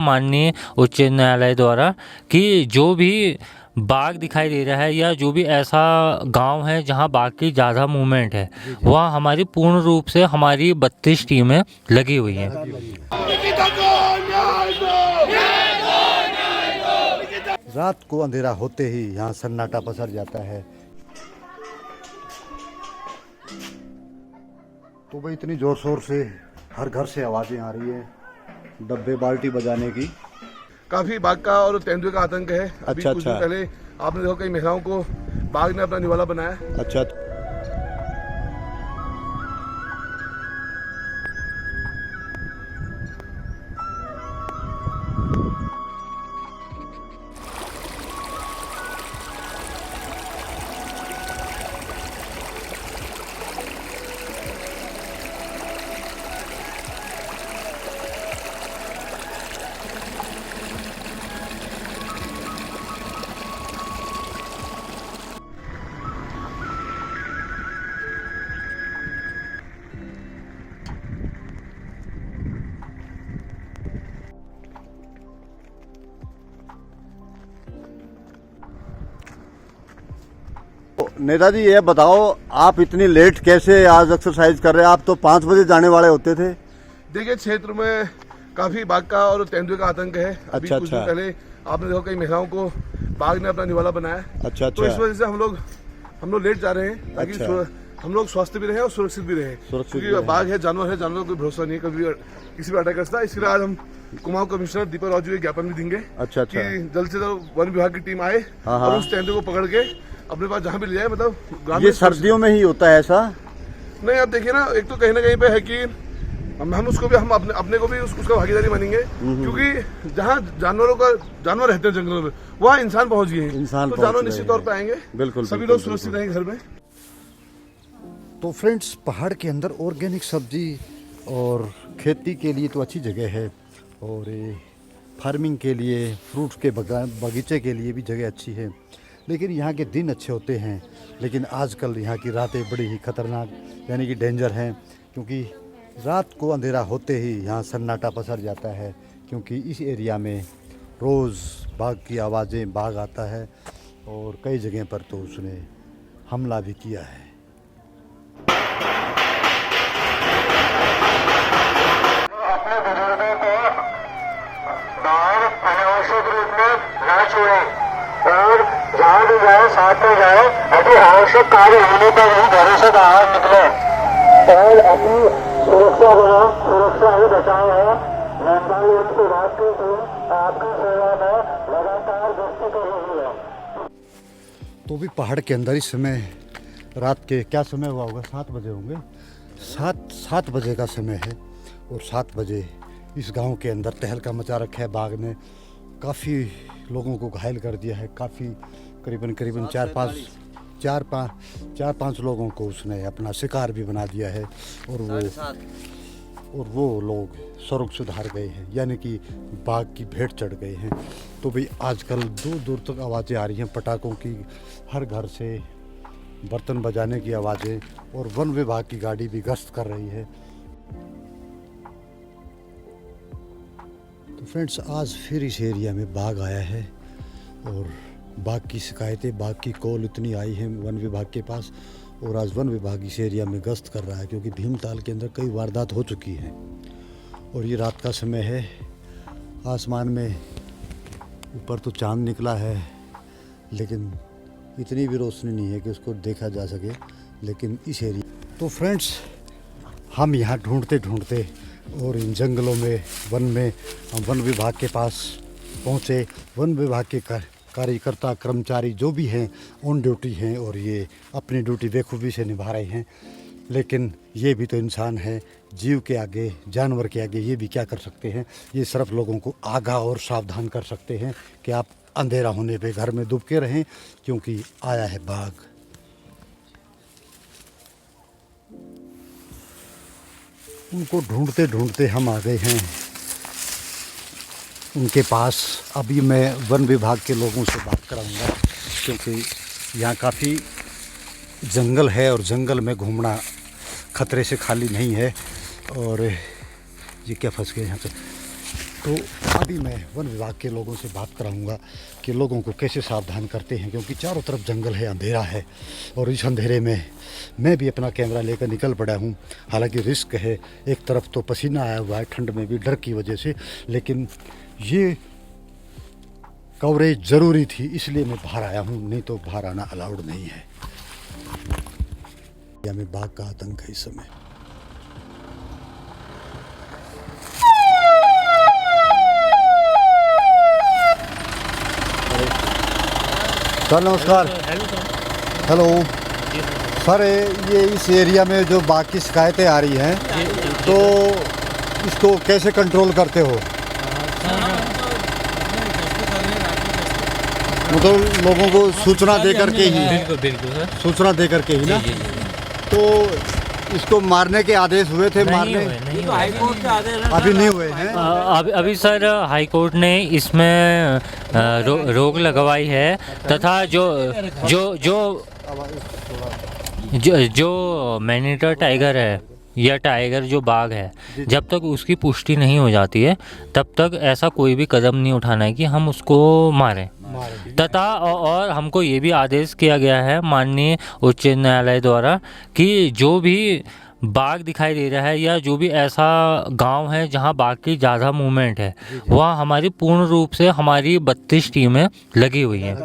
माननीय उच्च न्यायालय द्वारा कि जो भी बाघ दिखाई दे रहा है या जो भी ऐसा गांव है जहां बाघ की ज़्यादा मूवमेंट है, वहाँ हमारी पूर्ण रूप से हमारी 32 टीमें लगी हुई हैं। रात को अंधेरा होते ही यहाँ सन्नाटा पसर जाता है। तो भाई इतनी जोर शोर से हर घर से आवाजें आ रही है, डब्बे बाल्टी बजाने की। काफी बाघ का और तेंदुए का आतंक है। अभी कुछ दिन पहले आपने देखा कई महिलाओं को बाघ ने अपना निवाला बनाया। अच्छा। नेताजी ये बताओ, आप इतनी लेट कैसे आज एक्सरसाइज कर रहे हैं? आप तो 5 बजे जाने वाले होते थे। देखिए, क्षेत्र में काफी बाघ का और तेंदुए का आतंक है। अभी कुछ दिन पहले आपने देखा कई महिलाओं को बाघ ने अपना निवाला बनाया। अच्छा। तो इस वजह से हम लोग लेट जा रहे हैं ताकि हम लोग स्वस्थ भी रहे और सुरक्षित भी रहे। क्योंकि बाघ है, जानवर का कोई भरोसा नहीं है, कभी किसी भी अटैक कर सकता है। इसके लिए आज हम कुमाऊं कमिश्नर दीपक राव जी को ज्ञापन भी देंगे कि जल्द से जल्द वन विभाग की टीम आए और उस तेंदुए को पकड़ के अपने पास जहाँ भी ले जाए। मतलब ये सर्दियों में ही होता है ऐसा? नहीं, आप देखिए ना, एक तो कहीं ना कहीं पे है कि हम उसको भी हम अपने को भी उसका भागीदारी मानेंगे। क्योंकि जहाँ जानवर रहते हैं जंगलों में, वहाँ इंसान पहुँच गए हैं। तो जानवर निश्चित तौर पर आएंगे। बिल्कुल, सभी लोग सुरक्षित रहेंगे घर में। तो फ्रेंड्स, पहाड़ के अंदर ऑर्गेनिक सब्जी और खेती के लिए तो अच्छी जगह है, और फार्मिंग के लिए, फ्रूट के बगीचे के लिए भी जगह अच्छी है। लेकिन यहाँ के दिन अच्छे होते हैं, लेकिन आजकल यहाँ की रातें बड़ी ही खतरनाक यानी कि डेंजर हैं। क्योंकि रात को अंधेरा होते ही यहाँ सन्नाटा पसर जाता है, क्योंकि इस एरिया में रोज़ बाघ की आवाज़ें, बाघ आता है, और कई जगह पर तो उसने हमला भी किया है। अपने बुजुर्गों को बाहर अनावश्यक रूप में ना छोड़ें और जहाँ भी जाए साथ में जाए। अभी आवश्यक कार्य होने पर ही घरों से बाहर निकले और अपनी सुरक्षा बनाओ। सुरक्षा ही बचाव है। जानकारी उनकी रात की टीम आपकी सेवा में लगातार गश्ती कर रही है। तो भी पहाड़ के अंदर इस समय रात के क्या समय हुआ होगा? 7 बजे होंगे। 7 बजे का समय है, और 7 बजे इस गांव के अंदर तहलका मचा रखा है बाघ ने। काफ़ी लोगों को घायल कर दिया है। काफ़ी करीबन 4-5 लोगों को उसने अपना शिकार भी बना दिया है, और वो लोग स्वर्ग सुधार गए हैं, यानी कि बाघ की भेंट चढ़ गए हैं। तो भाई आजकल दूर दूर तक आवाज़ें आ रही हैं पटाखों की, हर घर से बर्तन बजाने की आवाज़ें, और वन विभाग की गाड़ी भी गश्त कर रही है। तो फ्रेंड्स, आज फिर इस एरिया में बाघ आया है, और बाघ की शिकायतें, बाघ की कॉल इतनी आई है वन विभाग के पास, और आज वन विभाग इस एरिया में गश्त कर रहा है, क्योंकि भीमताल के अंदर कई वारदात हो चुकी हैं। और ये रात का समय है, आसमान में ऊपर तो चांद निकला है, लेकिन इतनी भी रोशनी नहीं है कि उसको देखा जा सके। लेकिन इस एरिया तो फ्रेंड्स, हम यहाँ ढूंढते ढूंढते और इन जंगलों में, वन में, हम वन विभाग के पास पहुँचे। वन विभाग के कार्यकर्ता, कर्मचारी जो भी हैं ऑन ड्यूटी हैं, और ये अपनी ड्यूटी बेखूबी से निभा रहे हैं। लेकिन ये भी तो इंसान है, जीव के आगे, जानवर के आगे ये भी क्या कर सकते हैं? ये सिर्फ लोगों को आगाह और सावधान कर सकते हैं कि आप अंधेरा होने पे घर में दुबके रहें, क्योंकि आया है बाघ। उनको ढूंढते ढूंढते हम आ गए हैं उनके पास। अभी मैं वन विभाग के लोगों से बात कराऊंगा, क्योंकि यहाँ काफ़ी जंगल है, और जंगल में घूमना खतरे से खाली नहीं है। और ये क्या फंस गए यहाँ पे? तो अभी मैं वन विभाग के लोगों से बात कराऊंगा कि लोगों को कैसे सावधान करते हैं, क्योंकि चारों तरफ जंगल है, अंधेरा है और इस अंधेरे में मैं भी अपना कैमरा लेकर निकल पड़ा हूं। हालांकि रिस्क है, एक तरफ तो पसीना आया हुआ है ठंड में भी डर की वजह से, लेकिन ये कवरेज ज़रूरी थी इसलिए मैं बाहर आया हूं, नहीं तो बाहर आना अलाउड नहीं है। हमें बाघ का आतंक है इस समय। सर नमस्कार। हेलो सर, ये इस एरिया में जो बाघ की शिकायतें आ रही हैं तो इसको कैसे कंट्रोल करते हो? मतलब लोगों को सूचना दे करके ही? बिल्कुल सर, सूचना दे करके ही ना। तो इसको मारने के आदेश हुए थे? मारने नहीं तो हाई कोर्ट के आदेश अभी नहीं हुए हैं। अभी सर हाई कोर्ट ने इसमें रोक लगवाई है, तथा जो जो जो जो जो मैनीटर टाइगर है या टाइगर जो बाघ है, जब तक उसकी पुष्टि नहीं हो जाती है तब तक ऐसा कोई भी कदम नहीं उठाना है कि हम उसको मारें। तथा और हमको ये भी आदेश किया गया है माननीय उच्च न्यायालय द्वारा कि जो भी बाघ दिखाई दे रहा है या जो भी ऐसा गांव है जहां बाघ की ज़्यादा मूवमेंट है, वहाँ हमारी पूर्ण रूप से हमारी 32 टीमें लगी हुई हैं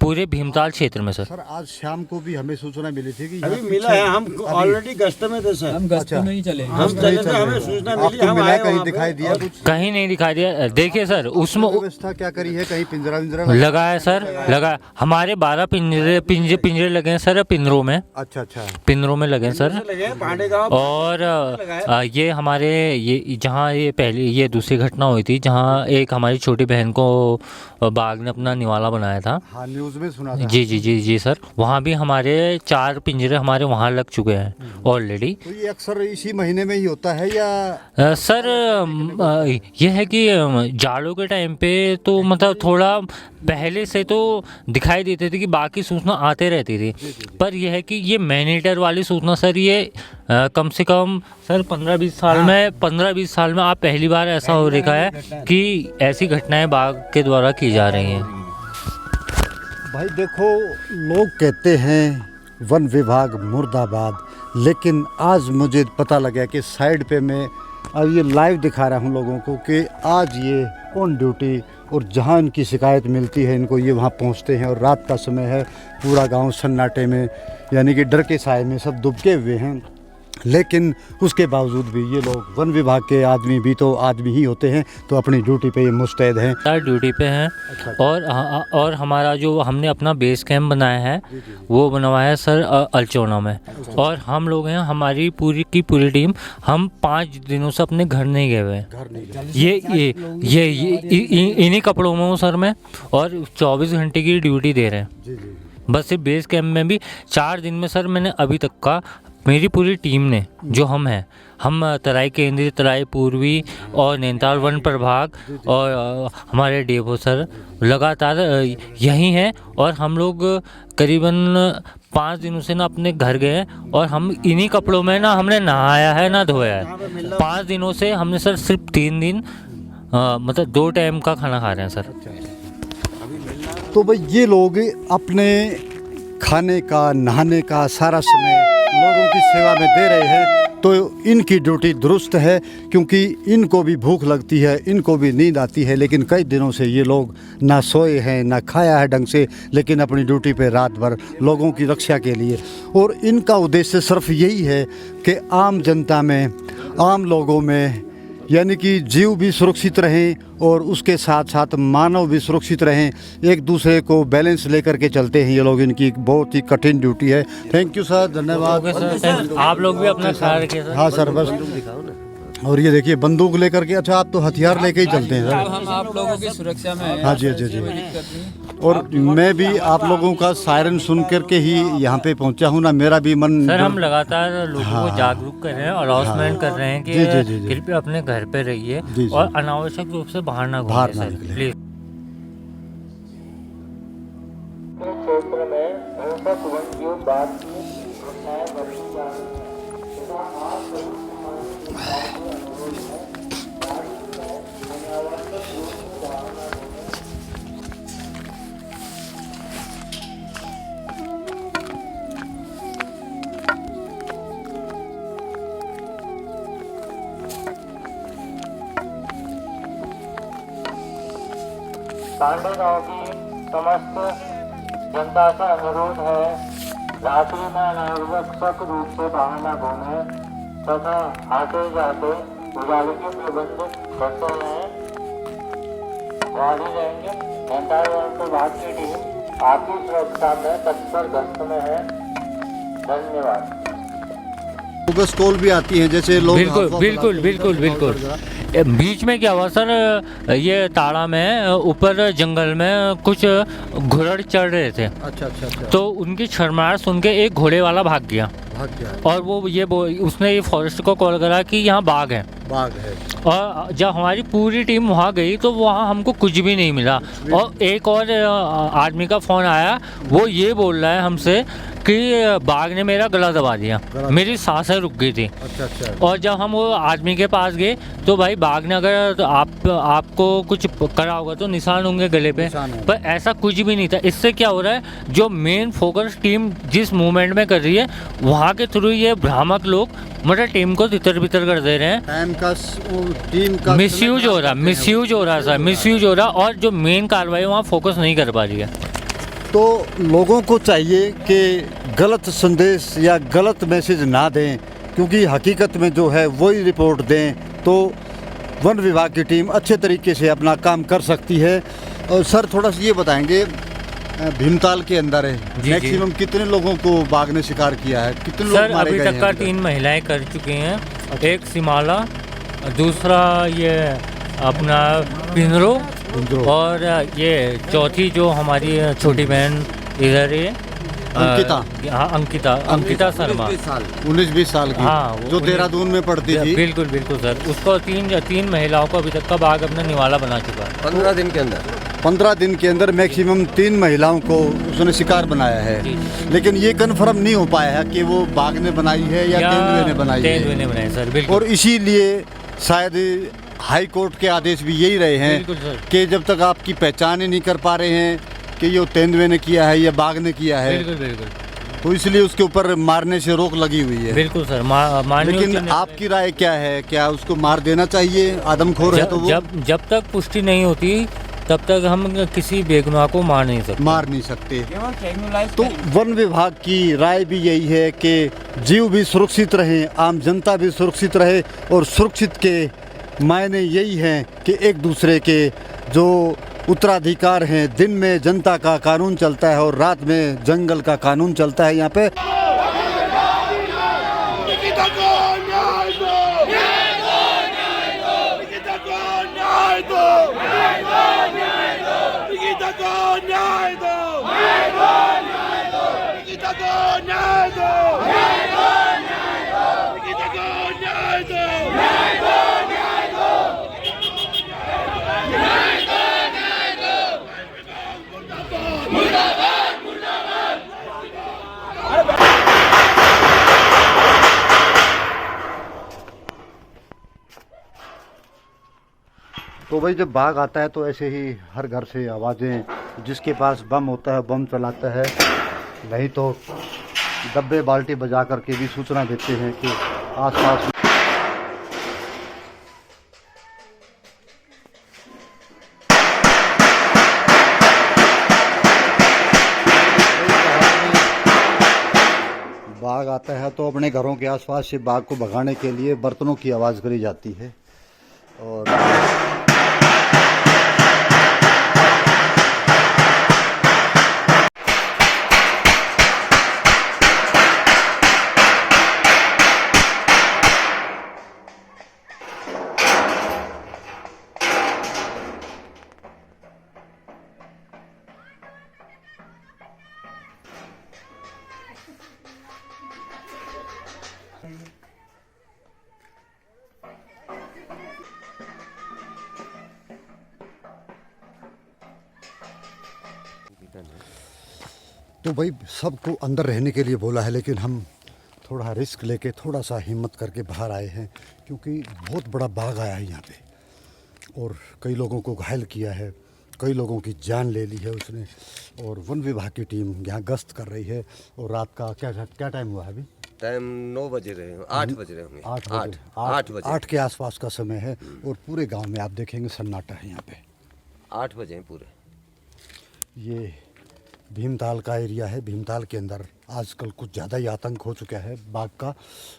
पूरे भीमताल क्षेत्र में। सर आज शाम को भी हमें सूचना मिली थी कि अभी मिला है, हम ऑलरेडी गश्त में थे सर। हम गश्त में ही चले, हम चले थे, हमें सूचना मिली, आपको हम मिला, आए कहीं वहाँ दिखाई पे। दिया कुछ? कहीं नहीं दिखाई दिया। देखिए सर, उसमें व्यवस्था क्या करी है? कहीं पिंजरा विंजरा लगा है सर, लगा। हमारे 12 पिंजरे लगे हैं सर, पिंजरों में। अच्छा अच्छा, पिंजरों में लगे हैं सर। लगे पांडे गाँव। और ये हमारे ये जहाँ ये पहली ये दूसरी घटना हुई थी जहाँ एक हमारी छोटी बहन को बाघ ने अपना निवाला बनाया था। हाँ न्यूज़ में सुना था। जी सर, वहाँ भी हमारे 4 पिंजरे हमारे वहाँ लग चुके हैं ऑलरेडी। तो ये अक्सर इसी महीने में ही होता है या? सर ये है कि जाड़ों के टाइम पे तो मतलब थोड़ा पहले से तो दिखाई देते थे कि बाघ की सूचना आते रहती थी, पर यह है कि ये मैनीटर वाली सूचना सर ये कम से कम सर 15-20 साल में आप पहली बार ऐसा हो रखा है कि ऐसी घटनाएं बाघ के द्वारा की जा रही हैं। भाई देखो, लोग कहते हैं वन विभाग मुर्दाबाद, लेकिन आज मुझे पता लगा कि साइड पे मैं अब ये लाइव दिखा रहा हूँ लोगों को कि आज ये ऑन ड्यूटी, और जहाँ इनकी शिकायत मिलती है इनको ये वहाँ पहुँचते हैं, और रात का समय है, पूरा गांव सन्नाटे में यानी कि डर के साए में सब दुबके हुए हैं। लेकिन उसके बावजूद भी ये लोग, वन विभाग के आदमी भी तो आदमी ही होते हैं, तो अपनी ड्यूटी पे ये मुस्तैद हैं। सर ड्यूटी पे हैं। और हमारा जो हमने अपना बेस कैंप बनाया है वो बनवाया है सर अलचोना में। और हम लोग हैं, हमारी पूरी की पूरी टीम, हम 5 दिनों से अपने घर नहीं गए हुए हैं। ये इन्हीं कपड़ों में हूँ सर मैं, और 24 घंटे की ड्यूटी दे रहे हैं। बस सिर्फ बेस कैंप में भी 4 दिन में सर मैंने अभी तक का, मेरी पूरी टीम ने जो हम तराई केंद्रीय, तराई पूर्वी और नैनीताल वन प्रभाग और हमारे डेपो सर लगातार यही हैं। और हम लोग करीबन 5 दिनों से ना अपने घर गए, और हम इन्हीं कपड़ों में ना हमने नहाया है ना धोया है। 5 दिनों से हमने सर सिर्फ 3 दिन मतलब 2 टाइम का खाना खा रहे हैं सर। तो भाई ये लोग अपने खाने का, नहाने का सारा समय लोगों की सेवा में दे रहे हैं, तो इनकी ड्यूटी दुरुस्त है, क्योंकि इनको भी भूख लगती है, इनको भी नींद आती है। लेकिन कई दिनों से ये लोग ना सोए हैं, ना खाया है ढंग से, लेकिन अपनी ड्यूटी पे रात भर लोगों की रक्षा के लिए। और इनका उद्देश्य सिर्फ यही है कि आम जनता में, आम लोगों में, यानी कि जीव भी सुरक्षित रहें और उसके साथ साथ मानव भी सुरक्षित रहें, एक दूसरे को बैलेंस लेकर के चलते हैं ये लोग। इनकी एक बहुत ही कठिन ड्यूटी है। थैंक यू सर, धन्यवाद। सर आप लोग भी अपना ख्याल रखिए सर। हाँ सर, बस। और ये देखिए बंदूक लेकर के, अच्छा आप तो हथियार लेके ही चलते हैं सर? हम आप लोगों की सुरक्षा में हैं। हाँ जी, जी जी। और मैं भी आप लोगों का सायरन सुन करके ही यहाँ पे पहुँचा हूँ ना, मेरा भी मन। सर हम लगातार लोगों को जागरूक कर रहे हैं, अनाउंसमेंट कर रहे हैं कि कृपया अपने घर पे रहिए और अनावश्यक रूप से बाहर ना घूमिए सर, प्लीज। क्षेत्र में हिंसक वन्यजीव बाघ की घटनाएं बढ़ती जा रही हैं तथा आप सभी समाज के अनुरोध है, राज्य में अनावश्यक रूप कांडे गांव की समस्त जनता से अनुरोध है रात्रि में अनावश्यक रूप से बाहर न घूमे तथा आते जाते उजाले के प्रबंध करते हैं। वाली रहेंगे जनता विभाग की टीम आपकी सुरक्षा में तत्पर गश्त में है। धन्यवाद। बोगस कॉल भी आती है जैसे लोग बिल्कुल अफवाह बिल्कुल फैलाते हैं, बिल्कुल कॉल बिल्कुल कर जरा। बीच में क्या हुआ सर, ये ताड़ा में ऊपर जंगल में कुछ घुड़ड चढ़ रहे थे, अच्छा अच्छा अच्छा, तो उनकी शर्माहट सुन के एक घोड़े वाला भाग गया भाग गया, और वो उसने ये फॉरेस्ट को कॉल करा कि यहाँ बाघ है। बाघ है। और जब हमारी पूरी टीम वहाँ गई तो वहाँ हमको कुछ भी नहीं मिला, और एक और आदमी का फ़ोन आया, वो ये बोल रहा है हमसे कि बाघ ने मेरा गला दबा दिया, मेरी सांसें रुक गई थी। अच्छा अच्छा, और जब हम वो आदमी के पास गए तो भाई बाघ ने अगर तो आपको कुछ करा होगा तो निशान होंगे गले पे, निशान है। पर ऐसा कुछ भी नहीं था। इससे क्या हो रहा है, जो मेन फोकस टीम जिस मूवमेंट में कर रही है वहाँ के थ्रू ये भ्रामक लोग मतलब टीम को तितर बितर कर दे रहे हैं। टाइम का टीम का मिसयूज हो रहा, मिसयूज हो रहा सर, मिसयूज हो रहा, और जो मेन कार्रवाई वहाँ फोकस नहीं कर पा रही है। तो लोगों को चाहिए कि गलत संदेश या गलत मैसेज ना दें, क्योंकि हकीकत में जो है वही रिपोर्ट दें तो वन विभाग की टीम अच्छे तरीके से अपना काम कर सकती है। और सर थोड़ा सा ये बताएंगे, भीमताल के अंदर है जी। मैक्सिमम कितने लोगों को बाघ ने शिकार किया है, कितने लोग सर मारे अभी गए तक हैं का अभी तक? 3 महिलाएं कर चुकी हैं, एक सिमाला, दूसरा ये अपना पिंजरो, और ये चौथी जो हमारी छोटी बहन इधर है अंकिता। हाँ अंकिता शर्मा, 19-20 साल की, हाँ, जो देहरादून में पढ़ती थी। बिल्कुल बिल्कुल सर, उसको तीन महिलाओं को अभी तक का बाघ अपना निवाला बना चुका है। 15 दिन के अंदर 15 दिन के अंदर मैक्सिमम 3 महिलाओं को उसने शिकार बनाया है, जी। लेकिन ये कन्फर्म नहीं हो पाया है कि वो बाघ ने बनाई है या तेंदुए ने बनाई तेंदुए है। ने बनाई सर, बिल्कुल। और इसीलिए शायद हाई कोर्ट के आदेश भी यही रहे हैं बिल्कुल सर, कि जब तक आपकी पहचान ही नहीं कर पा रहे हैं कि ये तेंदुए ने किया है या बाघ ने किया है, बिल्कुल बिल्कुल तो इसलिए उसके ऊपर मारने से रोक लगी हुई है। बिल्कुल सर, माननीय लेकिन उच्च आपकी राय क्या है, क्या उसको मार देना चाहिए? आदमखोर है तो वो जब तक पुष्टि नहीं होती तब तक हम किसी बेगुनाह को मार नहीं सकते। मार नहीं सकते। तो वन विभाग की राय भी यही है कि जीव भी सुरक्षित रहे, आम जनता भी सुरक्षित रहे, और सुरक्षित के मायने यही हैं कि एक दूसरे के जो उत्तराधिकार हैं, दिन में जनता का कानून चलता है और रात में जंगल का कानून चलता है। यहाँ पे तो भाई जब बाघ आता है तो ऐसे ही हर घर से आवाज़ें, जिसके पास बम होता है बम चलाता है, नहीं तो डब्बे बाल्टी बजा करके भी सूचना देते हैं कि आसपास बाघ आता है तो अपने घरों के आसपास से बाघ को भगाने के लिए बर्तनों की आवाज़ करी जाती है। और तो भाई सबको अंदर रहने के लिए बोला है, लेकिन हम थोड़ा रिस्क लेके थोड़ा सा हिम्मत करके बाहर आए हैं, क्योंकि बहुत बड़ा बाघ आया है यहाँ पे और कई लोगों को घायल किया है, कई लोगों की जान ले ली है उसने। और वन विभाग की टीम यहाँ गश्त कर रही है। और रात का क्या टाइम हुआ है अभी? टाइम 9 बज रहे हैं, 8 बज रहे होंगे। 8 बजे 8 के आसपास का समय है और पूरे गांव में आप देखेंगे सन्नाटा है यहाँ पे। 8 बजे हैं पूरे। ये भीमताल का एरिया है। भीमताल के अंदर आजकल कुछ ज़्यादा ही आतंक हो चुका है बाघ का,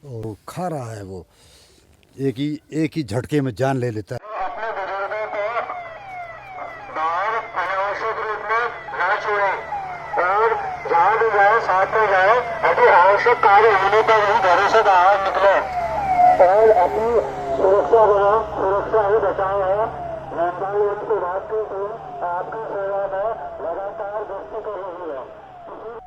और खा रहा है वो, एक ही झटके में जान ले लेता है। अपने बुजुर्गों को बाहर अनावश्यक रूप में न छोड़े और जहाँ भी जाए साथ में जाए, अति आवश्यक कार्य होने पर ही घरों से बाहर निकले और अपनी सुरक्षा बनाओ, सुरक्षा ही बचाओ है। नेपाल की रात की टीम आपकी सेवा में लगातार गश्ती कर रही है।